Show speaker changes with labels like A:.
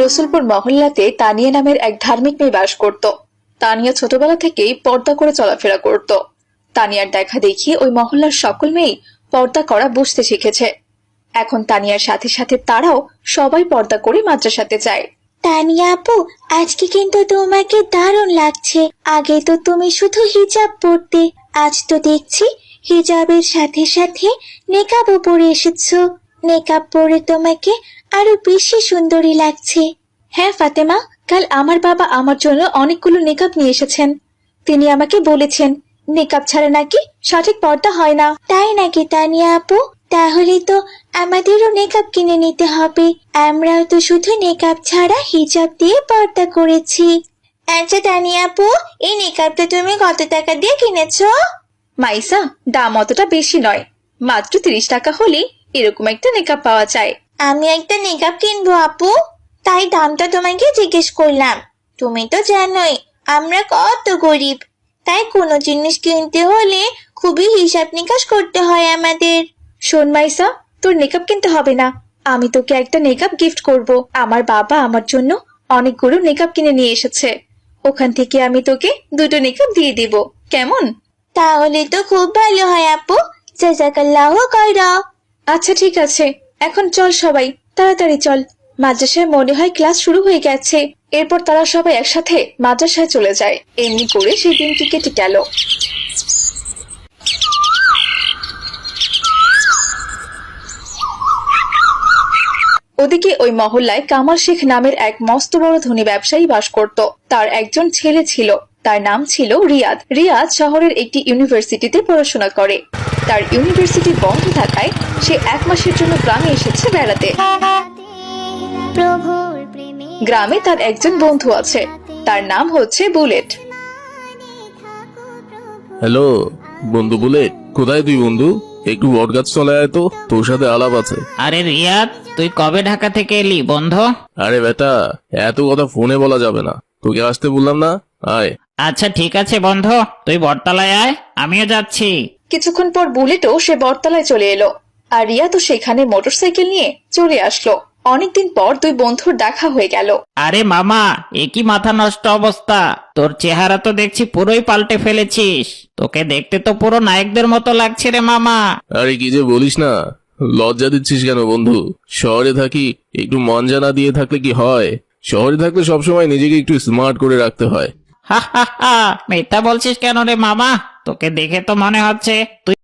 A: রসুলপুর মহল্লাতে তানিয়া নামের এক ধার্মিক মেয়ে বাস করত। তানিয়া ছোটবেলা থেকেই পর্দা করে চলাফেরা করত। তানিয়ার দেখা দেখি ওই মহল্লার সকল মেয়েই পর্দা করা বুঝতে শিখেছে। এখন তানিয়ার সাথে সাথে তারাও সবাই পর্দা করে মাদ্রাসাতে যায়।
B: তানিয়া আপু, আজকে কিন্তু তোমাকে দারুণ লাগছে। আগে তো তুমি শুধু হিজাব পরতে, আজ তো দেখছি হিজাবের সাথে সাথে নেকাবও পরে এসেছো। নেকাব পরে তোমাকে আরো বেশি সুন্দরী লাগছে।
A: হ্যাঁ ফাতেমা, কাল আমার বাবা আমার জন্য অনেকগুলো নেকাব নিয়ে এসেছেন। তিনি আমাকে বলেছেন নেকাব ছাড়া নাকি সঠিক পর্দা হয় না।
B: তাই নাকি তানিয়া আপু? তাহলে তো আমাদেরও নেকাব কিনে নিতে হবে। আমরাও তো শুধু নেকাব ছাড়া হিজাব দিয়ে পর্দা করেছি। আচ্ছা তানিয়া আপু, এই নেকাবটা তুমি কত টাকা দিয়ে কিনেছো?
A: মাইসা, দাম অতটা বেশি নয়, মাত্র 30 টাকা হলেই এরকম একটা নেকাব পাওয়া যায়।
B: আমি একটা নেকাব কিনবো আপু, তাই দামটা তোমাকে জিজ্ঞেস করলাম। তুমি তো জানোই আমরা কত গরিব, তাই কোনো জিনিস কিনতে হলে খুবই হিসাব নিকাশ করতে হয় আমাদের।
A: শোন মাইসা, তোর নেকাব কিনতে হবে না, আমি তোকে একটা নেকাব গিফট করব। আমার বাবা আমার জন্য অনেকগুলো নেকাব কিনে নিয়ে এসেছে, ওখান থেকে আমি তোকে 2টো নেকাব দিয়ে দিব, কেমন?
B: তাহলে তো খুব ভালো হয় আপু, জাযাকাল্লাহু খায়রা।
A: আচ্ছা ঠিক আছে, এখন চল সবাই, তাড়াতাড়ি চল। মাদ্রাসায় মনে হয় ক্লাস শুরু হয়ে গেছে। এরপর তারা সবাই একসাথে মাদ্রাসায় চলে যায়। এমনি করে সেই দিনটি কেটে গেল। ওদিকে ওই মহল্লায় কামাল শেখ নামের এক মস্ত বড় ধনী ব্যবসায়ী বাস করত। তার একজন ছেলে ছিল, তার নাম ছিল রিয়াদ। রিয়াদ শহরের একটি ইউনিভার্সিটিতে পড়াশোনা করে। তার ইউনিভার্সিটি বন্ধ থাকায় সে 1 মাসের জন্য গ্রামে এসেছে বেড়াতে। গ্রামে তার একজন বন্ধু আছে, তার নাম হচ্ছে বুলেট।
C: হ্যালো বন্ধু বুলেট, কোথায় তুই বন্ধু? একটু বটগাছ চলে আয় তো, তোর সাথে আলাপ আছে।
D: আরে রিয়াদ, তুই কবে ঢাকা থেকে এলি বন্ধু?
C: আরে বেটা, এত কথা ফোনে বলা যাবে না, তোকে আসতে বললাম না, আয়।
D: আচ্ছা ঠিক আছে বন্ধু, তুই বটতলায় আয়, আমিও যাচ্ছি।
A: কিছুক্ষণ পর বুলেটও সে বটতলায় চলে এলো, আর রিয়া তো সেখানে মোটরসাইকেল নিয়ে চলে আসলো। অনেকদিন পর দুই বন্ধুর দেখা হয়ে গেল।
D: আরে মামা, এ কি মাথা নষ্ট অবস্থা! তোর চেহারা তো দেখছি পুরোই পাল্টে ফেলেছিস। তোকে দেখতে তো পুরো নায়কদের মতো লাগছে রে মামা।
C: আরে কি যে বলিস না, লজ্জা দিচ্ছিস কেন বন্ধু? শহরে থাকি, একটু মন জানা দিয়ে থাকলে কি হয়? শহরে থাকলে সবসময় নিজেকে একটু স্মার্ট করে রাখতে হয়।
D: হা হা হা, মিথ্যা বলছিস কেন রে মামা? তোকে দেখে তো মনে হচ্ছে তুই